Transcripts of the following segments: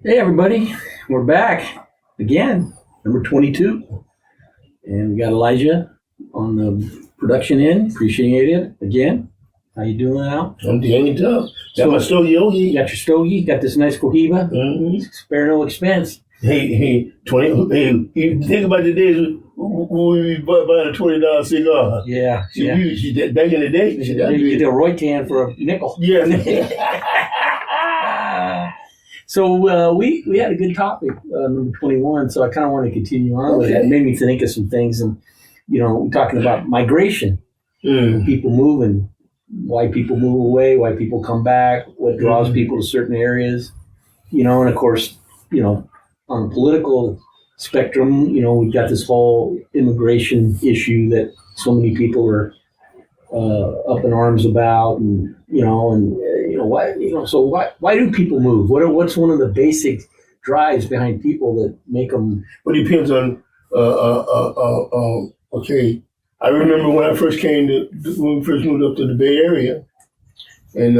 Hey everybody, we're back again, number 22, and we got Elijah on the production end. Appreciate it again. How you doing now? I'm hanging tough. Got my stogie. You got your stogie, got this nice Cohiba. Mm-hmm. Spare no expense. Hey, 20. Hey, you think about the days when we bought buying a $20 cigar. Yeah, Back in the day, you did a Roy-Tan for a nickel. Yeah. So we had a good topic, number 21. So I kind of want to continue on with it. It made me think of some things, and we're talking about migration, people moving, why people move away, why people come back, what draws people to certain areas, and of course, on the political spectrum, we've got this whole immigration issue that so many people are up in arms about, and why so why do people move? What's one of the basic drives behind people that make them? Well, it depends on. Okay, I remember when I first when we first moved up to the Bay Area, and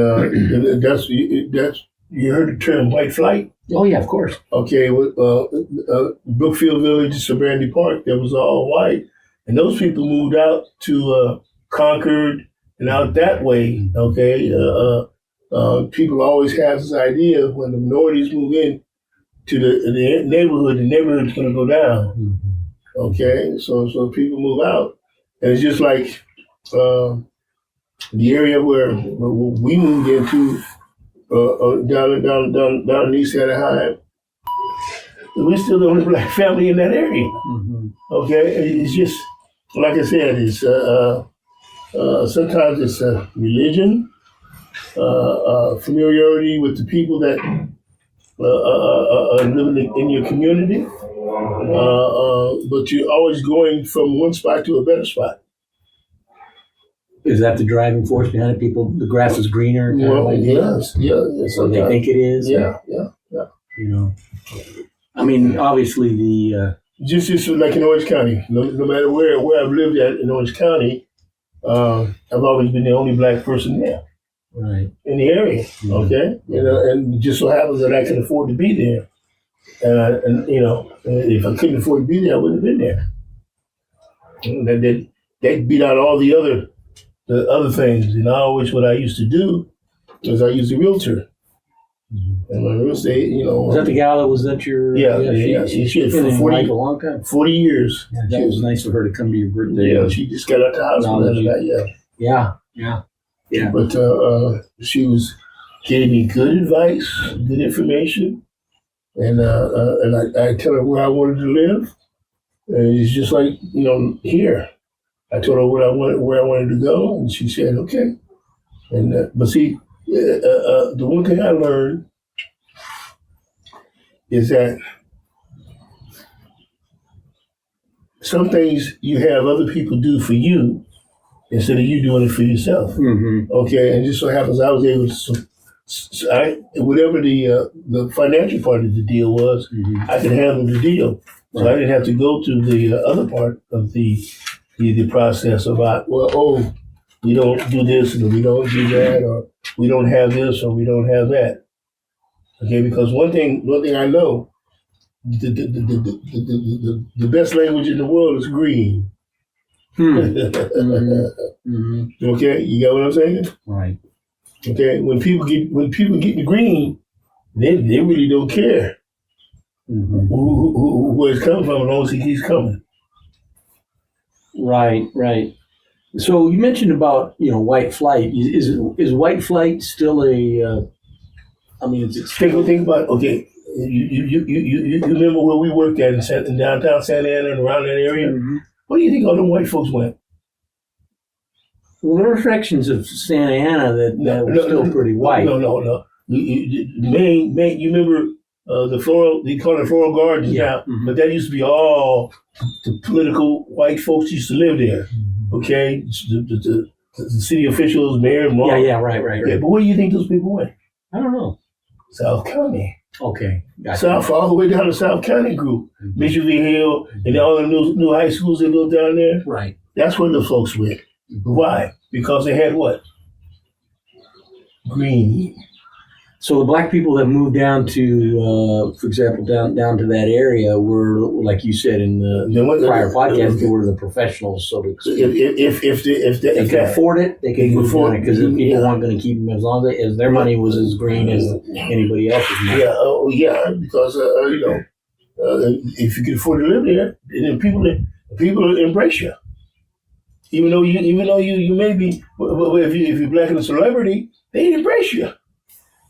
that's you heard the term white flight. Oh yeah, of course. Okay, Brookfield Village, Sabrandy Park, that was all white, and those people moved out to Concord and out that way. Okay, people always have this idea when the minorities move in to the neighborhood's going to go down. Mm-hmm. Okay, so people move out, and it's just like the area where we moved into. Down in East Anaheim, we're still the only black family in that area. Mm-hmm. Okay, it's just like I said. It's sometimes it's religion, familiarity with the people that are living in your community, but you're always going from one spot to a better spot. Is that the driving force behind it? People, the grass is greener. Well, yes. So they think it is. Yeah. I mean, obviously the just like in Orange County. No matter where I've lived at in Orange County, I've always been the only black person there. Right. In the area. Mm-hmm. Okay, and it just so happens that I can afford to be there, and if I couldn't afford to be there, I wouldn't have been there. And that beat out all the other things. And what I used to do is I used a realtor. Mm-hmm. And my real estate, Was that the gal that was at your... Yeah. She had for 40, a long time. 40 years. Yeah, that was nice of her to come to your birthday. Yeah, she just got out the hospital. Yeah. But she gave me good advice, good information. And I tell her where I wanted to live. And it's just like, here. I told her where I wanted to go, and she said, okay. And but see, the one thing I learned is that some things you have other people do for you instead of you doing it for yourself. Mm-hmm. Okay, and just so happens I was able to, whatever the financial part of the deal was, mm-hmm. I could handle the deal. So I didn't have to go to the other part of the process about, we don't do this and we don't do that, or we don't have this or we don't have that. Okay, because one thing I know, the best language in the world is green. Mm-hmm. Okay, you got what I'm saying? Right. Okay, when people get the green, they really don't care where it's coming from, as long as he keeps coming. Right. So you mentioned about white flight. Is white flight still a? Is it still... Think about you remember where we worked at in downtown Santa Ana and around that area? Mm-hmm. Where do you think all them white folks went? Well, there are sections of Santa Ana that were still pretty white. No. Maine. You remember the floral? They call it floral gardens now, mm-hmm. But that used to be all the political white folks used to live there. Okay, the city officials, mayor, and all. Yeah, right. Yeah, but where do you think those people went? I don't know. South County. Okay, gotcha. South, all the way down to South County group, mm-hmm. Mitchellville Hill, and all the new high schools they built down there. Right. That's where the folks went. Mm-hmm. Why? Because they had what? Green. So the black people that moved down to, for example, down to that area were, like you said in the prior podcast, they were the professionals. So if they could afford it, they could move on it because the people weren't going to keep them as long as their money was as green as anybody else's money. Because if you can afford to live there, then people embrace you. Even though you may be, if you're black and a celebrity, they embrace you.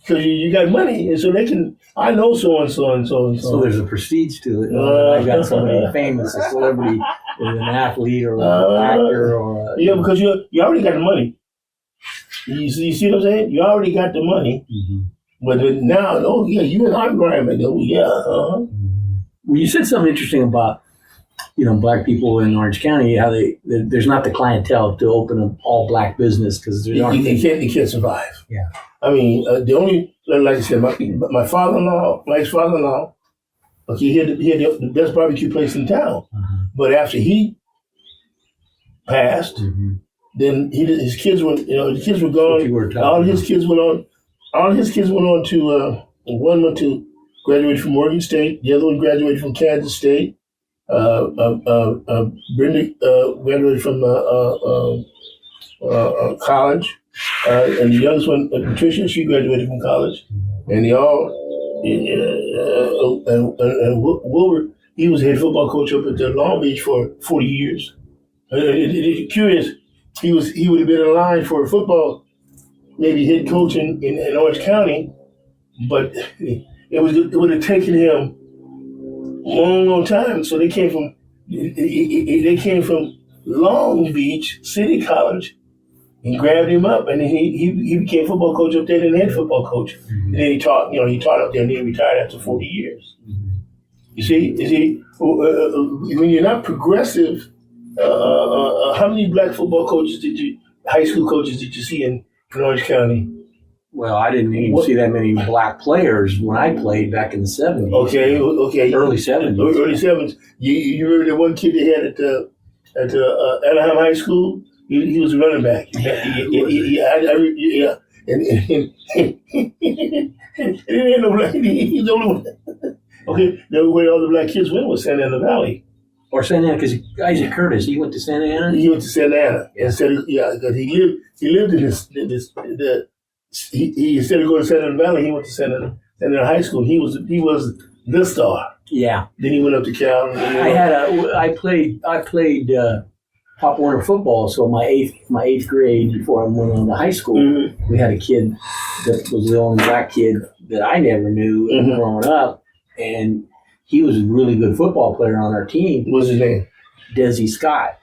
Because you got money, and so they can. I know so and so and so and so. So there's a prestige to it. I got somebody famous, a celebrity, or an athlete, or an actor, or because you already got the money. You see what I'm saying? You already got the money, but now, you in our environment. Well, you said something interesting about black people in Orange County. How there's not the clientele to open an all black business because you can't survive. Yeah. I mean, the only, like I said, my father-in-law, my ex-father-in-law, he had the best barbecue place in town. But after he passed, then his kids were, the kids were gone. All his kids went on to, one went to graduate from Morgan State, the other one graduated from Kansas State. Brenda graduated from college. And the youngest one, Patricia, she graduated from college, and they all, and Wilbur, he was head football coach up at the Long Beach for 40 years. It's curious, he would have been in line for football, maybe head coach in Orange County, but it would have taken him a long time. So they came from Long Beach City College. He grabbed him up, and then he became football coach up there, and head football coach. And then he taught up there, and then he retired after 40 years. You see, when you're not progressive, how many black football coaches high school coaches did you see in Orange County? Well, I didn't even see that many black players when I played back in the 70s. Okay. Early 70s. Early 70s. You remember that one kid they had at Anaheim High School? He was a running back. And there ain't no black. He's the only one. Okay, where all the black kids went was Santa Ana Valley. Or Santa Ana, because Isaac Curtis, he went to Santa Ana? He went to Santa Ana. Because he lived in this he instead of going to Santa Ana Valley, he went to Santa Ana High School. He was the star. Yeah. Then he went up to Cal. I played Pop Warner football. So my eighth grade, before I went on to high school, we had a kid that was the only black kid that I never knew growing up, and he was a really good football player on our team. What's his name? Desi Scott.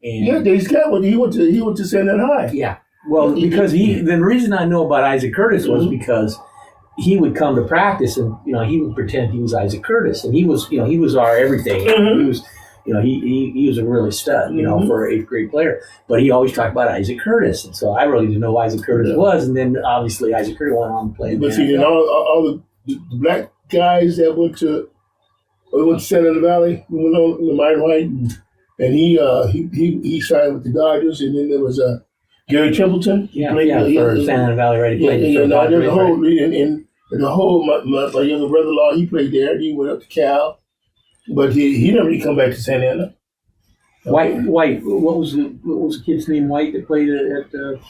And Desi Scott. He went to Santa Ana High. Yeah. Well, because the reason I know about Isaac Curtis was because he would come to practice and he would pretend he was Isaac Curtis, and he was our everything. He was he was a really stud for an 8th grade player, but he always talked about Isaac Curtis, and so I really didn't know who Isaac Curtis was, and then obviously Isaac Curtis went on to play. But see, all the black guys that went to Santa Ana Valley, went on Myron White, and he signed with the Dodgers, and then there was Gary Templeton. For Santa Ana Valley, right? He played for the Dodgers. My younger brother-in-law, he played there. He went up to Cal, but he never really come back to Santa Ana. White. What was the kid's name? White that played at the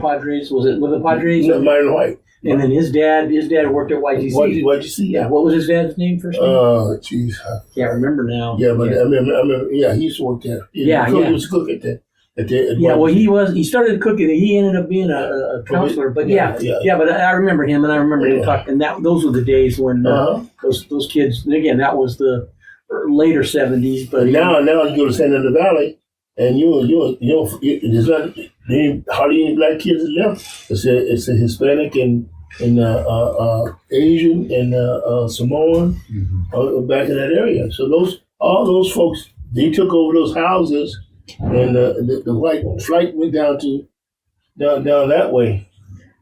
Padres. Was it with the Padres? No, Myron White. And then his dad worked at YGC. YGC, yeah. What was his dad's name first name? Jeez. Can't remember now. Yeah, but I remember. Yeah, he used to work there. He was a cook at that. Well, he started cooking. He ended up being a counselor, but but I remember him, and I remember him talking. And those were the days when those kids. And again, that was the later 70s. But now you go to Santa Ana Valley, and there's not hardly any black kids left. It's a Hispanic and Asian and Samoan back in that area. So all those folks, they took over those houses. And the white flight went down that way.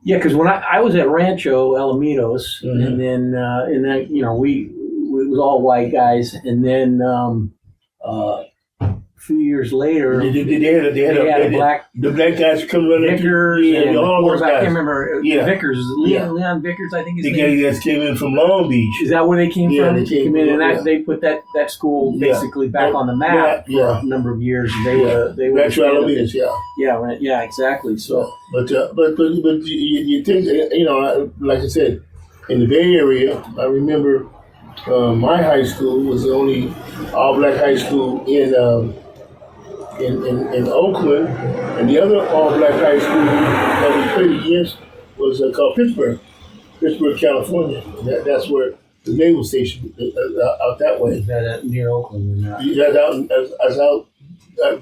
Yeah, because when I was at Rancho Alamitos, and then we it was all white guys, and then few years later, they had a black the black guys come running. Vickers and all those guys. I can't remember. Vickers, Leon Vickers, I think his name. The guys came in from Long Beach. Is that where they came from? They came in, and they put that school basically back on the map for a number of years. And they were Alamitas, yeah, exactly. So, but you think, like I said, in the Bay Area, I remember my high school was the only all-black high school in Oakland, and the other all-black high school that we played against was called Pittsburgh, California. That's where the naval station out that way. Is that near Oakland or not? Yeah, out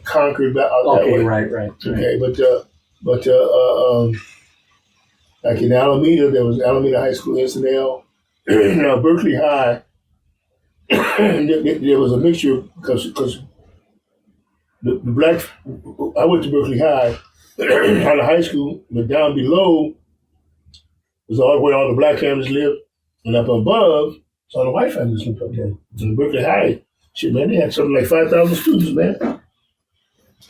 Concord, out that way. Right. Okay, but like in Alameda, there was Alameda High School, SNL. Now Berkeley High, there was a mixture because the black. I went to Berkeley High, out of high school, but down below was where all the black families lived, and up above, all the white families lived up there. And Berkeley High, shit, man, they had something like 5,000 students, man.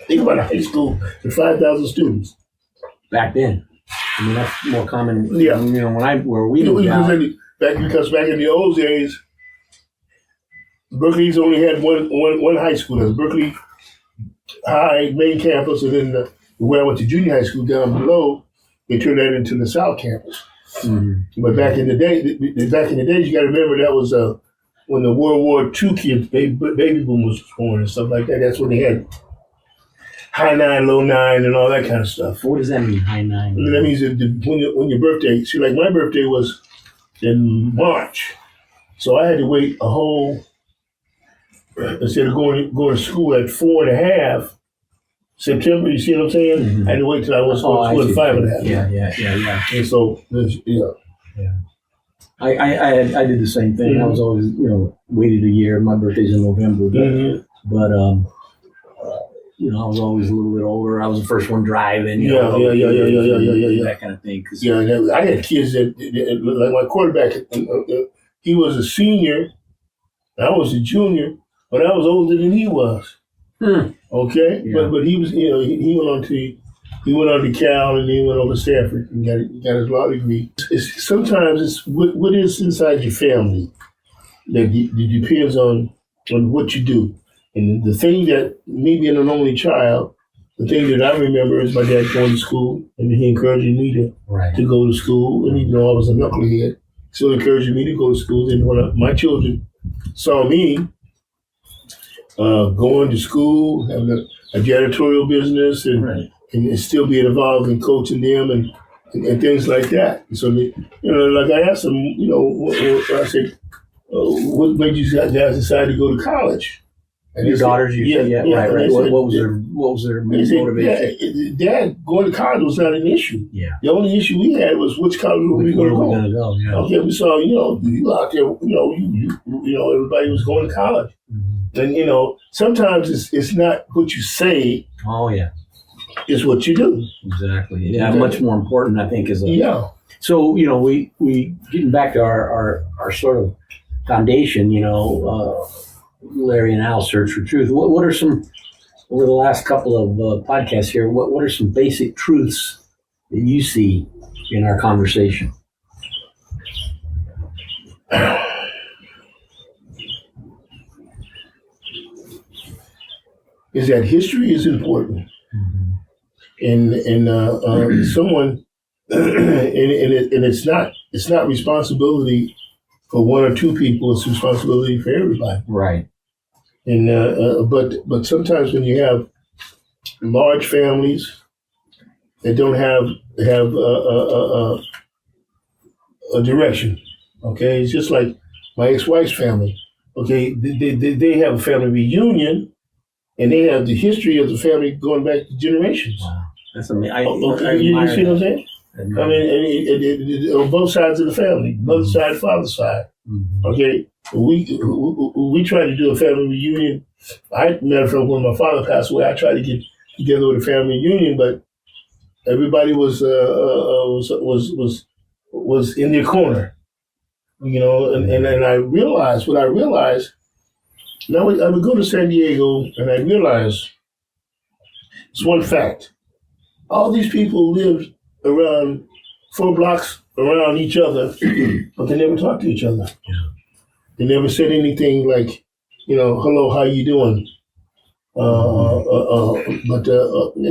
Think about a high school with 5,000 students. Back then, I mean that's more common. Yeah, where we moved out. Because back in the old days, Berkeley's only had one high school. That's Berkeley High main campus, and then where I went to junior high school down below, they turned that into the South Campus. Mm-hmm. But back in the days, you got to remember that was when the World War II kids, baby boom was born and stuff like that. That's when they had high 9, low 9, and all that kind of stuff. What does that mean, high 9? That means that when your birthday. See, like my birthday was in March, so I had to wait a whole. Instead of going to school at 4.5 September, you see what I'm saying? Mm-hmm. I had to wait till I was going to school at 5.5. Yeah. And so, yeah. I did the same thing. Mm-hmm. I was always, waited a year. My birthday's in November, but I was always a little bit older. I was the first one driving. That kind of thing. I had kids that like my quarterback. He was a senior. I was a junior. But I was older than he was. Okay, but he was, he went on to Cal, and then he went over to Stanford and got his law degree. Sometimes it's what is inside your family that depends on what you do. And the thing that me being an only child, the thing that I remember is my dad going to school, and he encouraging me to go to school. And even though I was a knucklehead, still encouraging me to go to school. And when my children saw me going to school, having a janitorial business, and still being involved in coaching them and things like that. So, like I asked them, I said, what made you guys decide to go to college? And your daughters, right. What was their motivation? Dad, going to college was not an issue. Yeah. The only issue we had was which college were we going to go. Yeah. Okay, we saw, you out there, everybody was going to college. Mm-hmm. And, sometimes it's not what you say. Oh, yeah. It's what you do. Exactly. Yeah, much more important, I think, is So, we getting back to our sort of foundation, Larry and Al Search for Truth. What are some, over the last couple of podcasts here, what are some basic truths that you see in our conversation? Is that history is important. Mm-hmm. And someone, and it's not responsibility for one or two people, it's responsibility for everybody. Right. And but sometimes when you have large families that don't have a direction, okay, it's just like my ex-wife's family. Okay, they have a family reunion, and they have the history of the family going back to generations. Wow, that's amazing. You see what I'm saying? I mean, on both sides of the family, mother's side, father's side. Mm-hmm. Okay, we tried to do a family reunion. Matter of fact, when my father passed away, I tried to get together with a family reunion, but everybody was in their corner, and I realized Now I would go to San Diego and I realized it's one fact. All these people lived around 4 blocks around each other, but they never talked to each other. Yeah. They never said anything like, hello, how you doing? And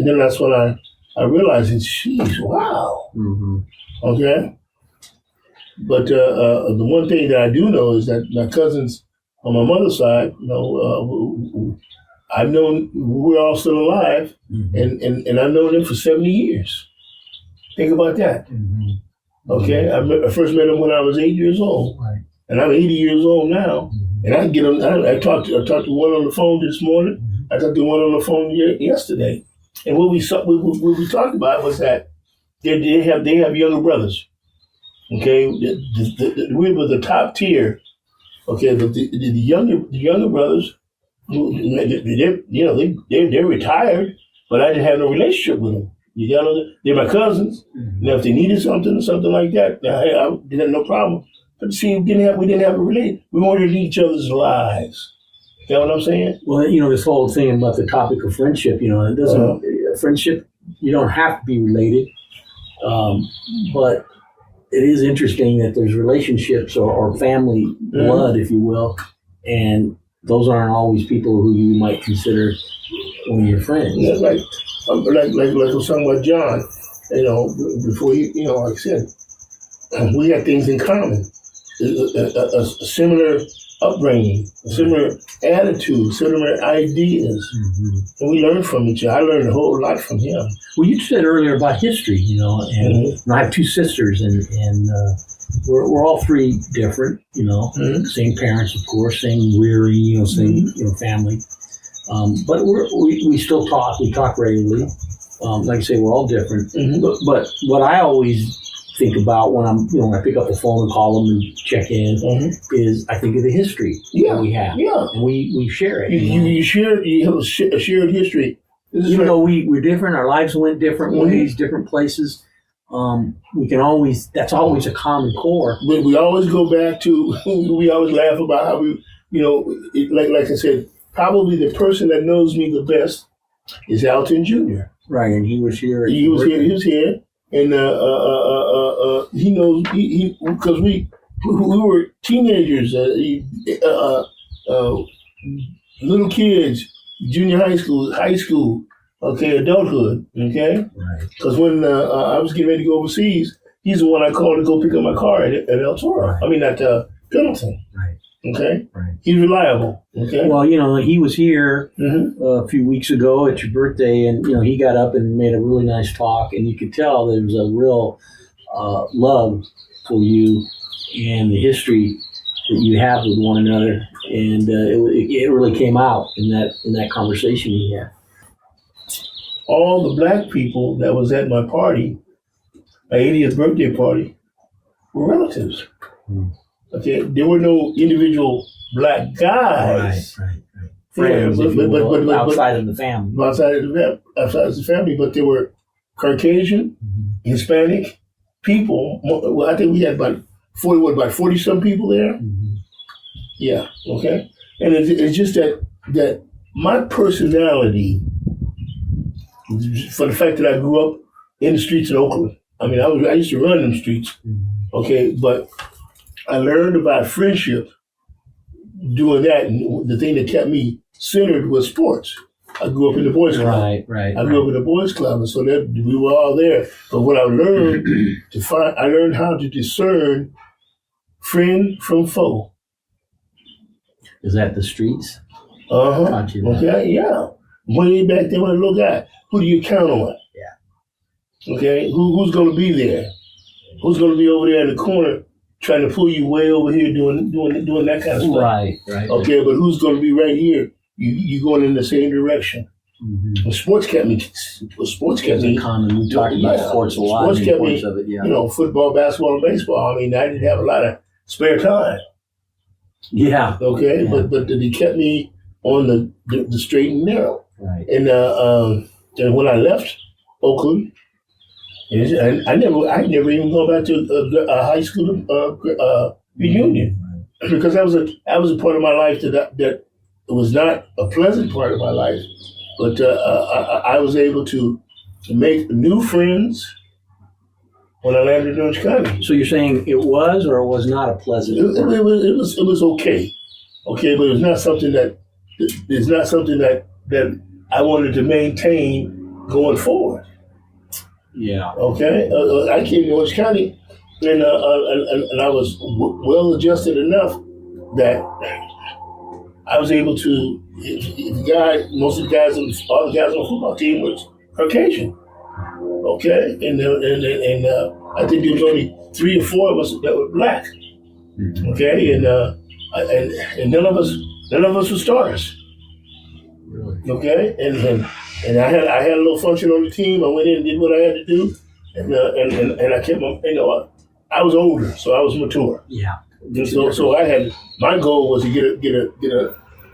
then that's when I realized, geez, wow. Mm-hmm. Okay. But the one thing that I do know is that my cousins on my mother's side, I've known, we're all still alive, Mm-hmm. and I've known them for 70 years. Think about that. Mm-hmm. Okay, I first met them when I was 8 years old, Right. and I'm 80 years old now. Mm-hmm. And I get them. I talked to one on the phone this morning. Mm-hmm. I talked to one on the phone yesterday. And what we talked about was that they have younger brothers. Okay, we were the top tier. Okay, but the younger brothers, they're retired, but I didn't have no relationship with them. You know, they're my cousins. Mm-hmm. Now, if they needed something or something like that, I didn't have no problem. But see, we didn't have a relationship. We wanted each other's lives. You know what I'm saying? Well, this whole thing about the topic of friendship, it doesn't, friendship, you don't have to be related. But it is interesting that there's relationships or family blood, if you will, and those aren't always people who you might consider one of your friends. Yeah, like I was talking about John, before like I said, we had things in common, a similar upbringing, a similar attitude, similar ideas, and we learned from each other. I learned a whole lot from him. Well, you said earlier about history, and I have 2 sisters, and we're all 3 different, same parents, of course, same rearing, same family, but we still talk. We talk regularly. Like I say, we're all different. But what I always think about when when I pick up the phone and call them and check in is I think of the history that we have. Yeah. And we share it. You have a shared history. Even though we're different, our lives went different ways, different places. We can always, that's always a common core. But we always go back to, we always laugh about how we, like I said, probably the person that knows me the best is Alton Jr. Right, and he was here. He was here. And he knows, because we were teenagers, little kids, junior high school, okay, adulthood, okay? Right. Because when I was getting ready to go overseas, he's the one I called to go pick up my car at El Toro. Right. I mean, at Pendleton. Right. Okay? Right. He's reliable, okay? Well, he was here a few weeks ago at your birthday, and, he got up and made a really nice talk, and you could tell there was a real love for you and the history that you have with one another, and it really came out in that conversation you had. All the black people that was at my party, my 80th birthday party, were relatives. Okay, there were no individual black guys. Right. Friends, but outside of the family. Outside of the family, but there were Caucasian, Hispanic people. Well, I think we had about 40-some people there. Yeah, okay. And it's just that my personality, for the fact that I grew up in the streets in Oakland. I mean, I used to run them streets, okay, but I learned about friendship doing that, and the thing that kept me centered was sports. I grew up in the boys club. Right. I grew up in the boys club, and so that we were all there. But what I learned I learned how to discern friend from foe. Is that the streets? Okay, yeah. Way back then when I look at, who do you count on? Yeah. Okay, who's going to be there? Who's going to be over there in the corner trying to pull you way over here doing that kind of stuff? Right. Okay, but who's going to be right here? You going in the same direction. And sports kept me. Common. We talked about sports a lot. Sports kept me. Of it, yeah. Football, basketball, and baseball. I mean, I didn't have a lot of spare time. Yeah. Okay, yeah. But they kept me on the straight and narrow. Right. And when I left Oakland, and I never even go back to a high school reunion because that was a part of my life that was not a pleasant part of my life, but I was able to make new friends when I landed in Orange County. So you're saying it was or it was not a pleasant? It was okay, but it was not something that I wanted to maintain going forward. Yeah. Okay. I came to Orange County, and I was well adjusted enough that I was able to. Most of the guys, all the guys on the football team was Caucasian. Okay, and I think there was only 3 or 4 of us that were black. Okay, and none of us were starters. Okay, and I had a little function on the team. I went in and did what I had to do, and I kept my, I was older, so I was mature. Yeah. And so I had, my goal was to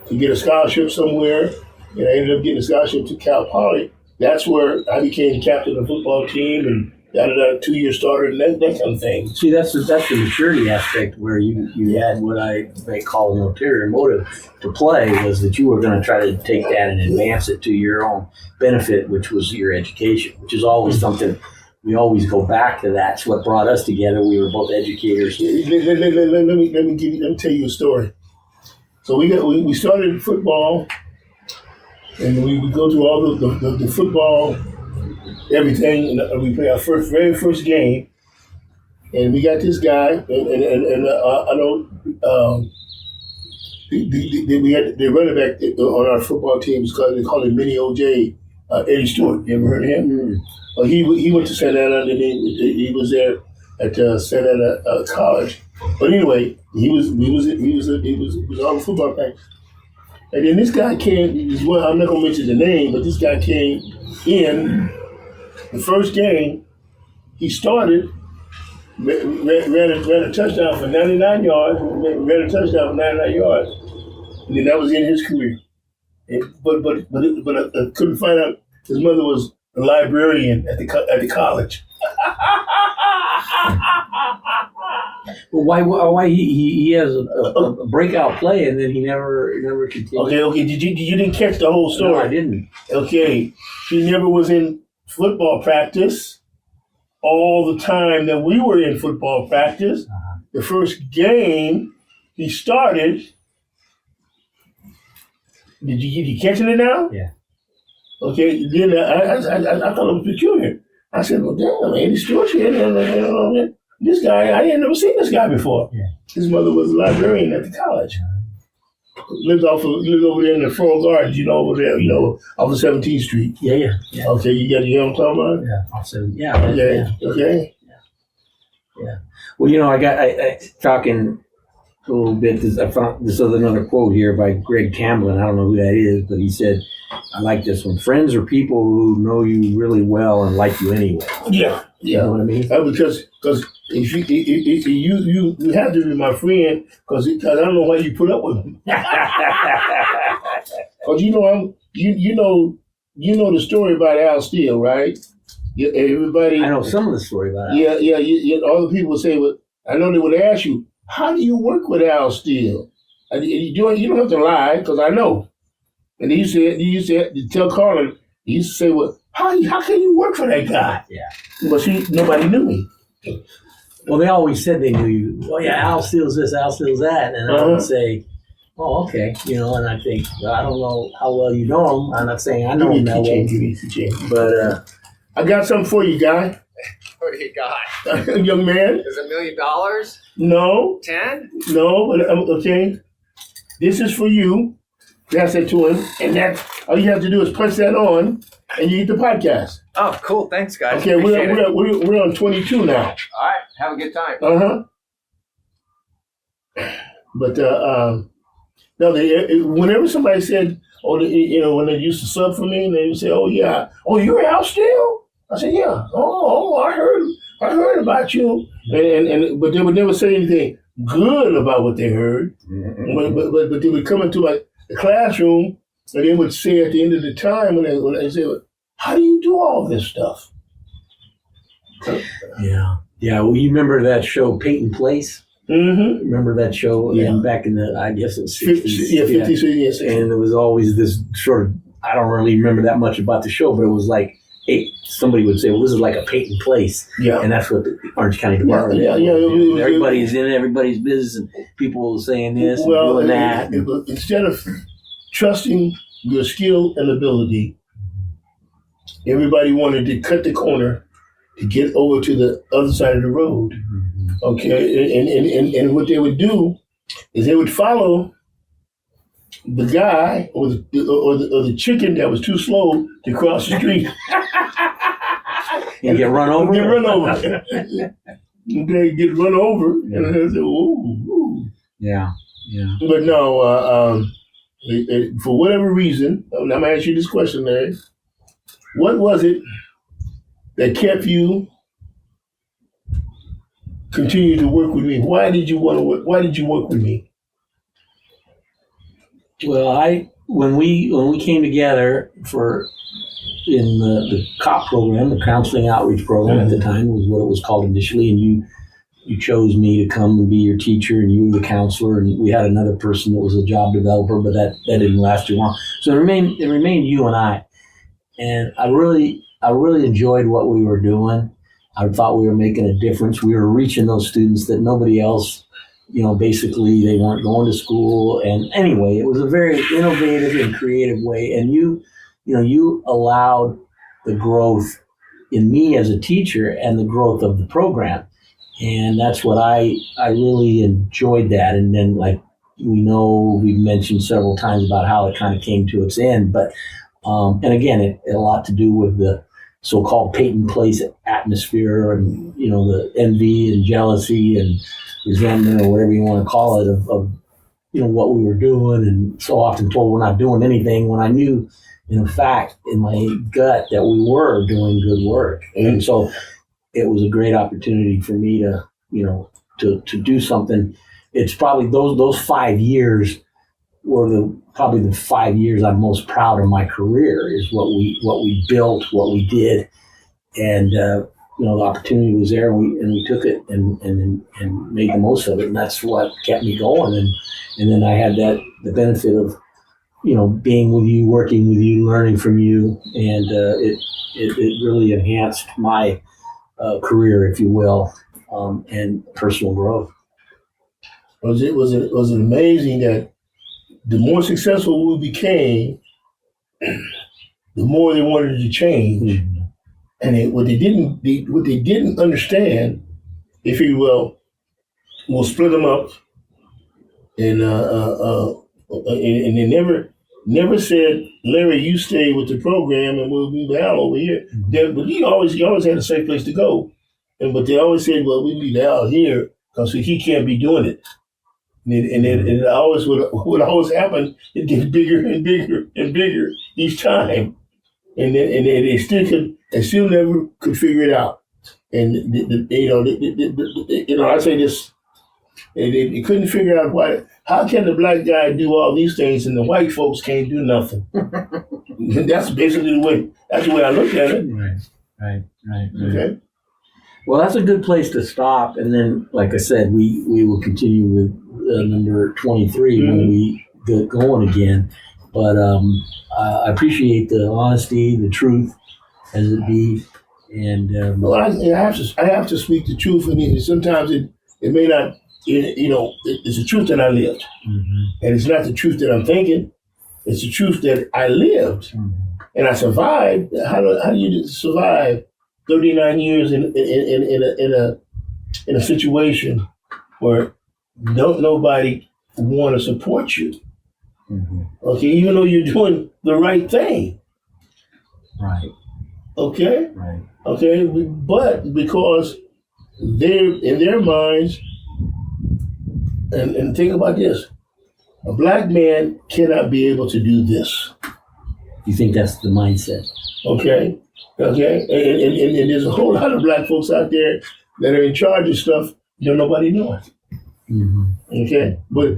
get a scholarship somewhere, and I ended up getting a scholarship to Cal Poly. That's where I became the captain of the football team and got a 2-year starter and that kind of thing. See, that's the maturity aspect where you had what I may call an ulterior motive to play, was that you were going to try to take that and advance it to your own benefit, which was your education, which is always something we always go back to. That's what brought us together. We were both educators. Let me tell you a story. So we started football, and we would go through all the football, everything, and we play our very first game, and we got this guy, and I know we had the running back on our football team. They call him Mini OJ, Eddie Stewart. You ever heard of him? Mm-hmm. He went to Santa Ana, and he was there at Santa Ana College. But anyway, he was on the football practice. And then this guy came, well, I'm not going to mention the name, but this guy came in the first game. He started, ran a touchdown for 99 yards, and then that was in his career. But I couldn't find out his mother was a librarian at the college. Well, why he has a breakout play and then he never continued? Okay. You didn't catch the whole story? No, I didn't. Okay, he never was in football practice all the time that we were in football practice. Uh-huh. The first game he started. Did you catch it now? Yeah. Okay. Then I thought it was peculiar. I said, "Well, damn, Eddie Stewart here. This guy, I had never seen this guy before." Yeah. His mother was a librarian at the college. Lived over there in the Floral Gardens, over there, off of 17th Street. Yeah. Okay, you know what I'm talking about? Yeah. Okay. Yeah. Well, I talking a little bit. I found this another quote here by Greg Tamblyn. I don't know who that is, but he said, I like this one. Friends are people who know you really well and like you anyway. Yeah. You know what I mean? Because if you have to be my friend, because I don't know why you put up with me. Because you know the story about Al Steele, right? Everybody. I know some of the story about Al. Yeah. All the people say, well, I know they would ask you, how do you work with Al Steele? You don't have to lie, because I know. And he used to tell Carlin, he used to say, well, how can you work for that guy? Yeah. But nobody knew me. Well, they always said they knew you. Oh, yeah, Al Steele's this, Al Steele's that. And I would say, oh, okay. And I think, well, I don't know how well you know him. I'm not saying I know him that well. But I got something for you, guy. What do you got? Young man. Is $1 million? No. 10? No, but okay. This is for you. That's it to him. And that's all you have to do is punch that on, and you get the podcast. Oh, cool. Thanks, guys. Okay, we're on 22 now. All right. Have a good time. But no, whenever somebody said, when they used to sub for me, and they would say, "Oh yeah, you're Al Steele?" I said, "Yeah." Oh, I heard about you, but they would never say anything good about what they heard. Mm-hmm. But they would come into the classroom, and they would say at the end of the time when they say, "How do you do all this stuff?" Yeah. Well, you remember that show Peyton Place? Mm-hmm. Remember that show? Yeah. And back in the, I guess it's 60s. 50s, yes. And there was always this sort of, I don't really remember that much about the show, but it was like, hey, somebody would say, well, this is like a Peyton Place. Yeah. And that's what the Orange County Department is. Everybody's in everybody's business, and people saying this and doing that. Instead of trusting your skill and ability, everybody wanted to cut the corner to get over to the other side of the road. Okay, and what they would do is they would follow the guy or the chicken that was too slow to cross the street. And get run over? Get run over. They get run over. And I said, ooh. Yeah. But no, for whatever reason, I'm going to ask you this question, Larry. What was it that kept you continue to work with me? Why did you want to work? Why did you work with me? Well, when we came together in the COP program, the Counseling Outreach Program at the time was what it was called initially, and you chose me to come and be your teacher, and you were the counselor, and we had another person that was a job developer, but that didn't last too long. So it remained you and I, and I really enjoyed what we were doing. I thought we were making a difference. We were reaching those students that nobody else, basically they weren't going to school. And anyway, it was a very innovative and creative way. And you allowed the growth in me as a teacher and the growth of the program. And that's what I really enjoyed that. And then, like we've mentioned several times about how it kind of came to its end. But, and again, it had a lot to do with the so-called Peyton Place atmosphere and, the envy and jealousy and resentment or whatever you want to call it of what we were doing, and so often told we're not doing anything when I knew, in fact, in my gut that we were doing good work. Mm-hmm. And so it was a great opportunity for me to, to do something. It's probably those 5 years were probably the 5 years I'm most proud of my career, is what we built, what we did. And, the opportunity was there, and we took it and made the most of it. And that's what kept me going. And then I had the benefit of, being with you, working with you, learning from you. And it really enhanced my career, if you will, and personal growth. Was it amazing that the more successful we became, the more they wanted to change. Mm-hmm. And what they didn't understand, they figured, well, we'll split them up, and they never said, Larry, you stay with the program, and we'll move Al over here. Mm-hmm. But he always had a safe place to go, but they always said, well, we leave Al here because he can't be doing it. And it always would always happen. It gets bigger and bigger and bigger each time, and they still never could figure it out. And I say this, they couldn't figure out why. How can the black guy do all these things and the white folks can't do nothing? That's basically that's the way I look at it. Right. Okay. Well, that's a good place to stop. And then, like I said, we will continue with number 23 mm-hmm. when we get going again. But I appreciate the honesty, the truth, as it be. And well, I have to speak the truth. I mean, sometimes it may not. It's the truth that I lived, mm-hmm. and it's not the truth that I'm thinking. It's the truth that I lived, mm-hmm. and I survived. How do you survive 39 years in a situation where don't nobody want to support you? Mm-hmm. Okay, even though you're doing the right thing. Right. Okay. Right. Okay, but because they're in their minds, and think about this: a black man cannot be able to do this. You think that's the mindset? Okay. And there's a whole lot of black folks out there that are in charge of stuff nobody doing. Mm-hmm. Okay, but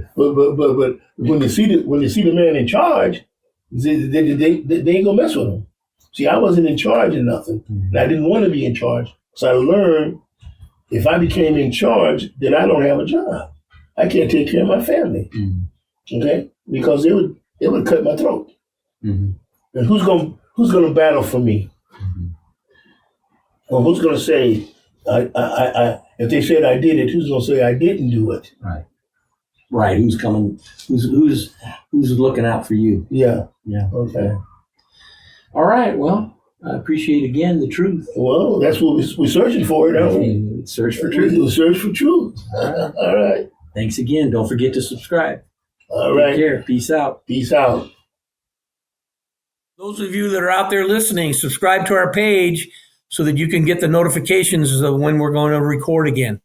when they see the man in charge, they ain't gonna mess with him. See, I wasn't in charge of nothing, mm-hmm. and I didn't want to be in charge, so I learned if I became in charge, then I don't have a job. I can't take care of my family. Okay, because it would cut my throat. And who's gonna battle for me? Or who's gonna say I if they said I did it, who's gonna say I didn't do it? Right. Who's coming? Who's looking out for you? Yeah. Okay. All right. Well, I appreciate again the truth. Well, that's what we're searching for, don't we? Search for truth. We'll search for truth. All right. Thanks again. Don't forget to subscribe. All right. Take care. Peace out. Peace out. Those of you that are out there listening, subscribe to our page so that you can get the notifications of when we're going to record again.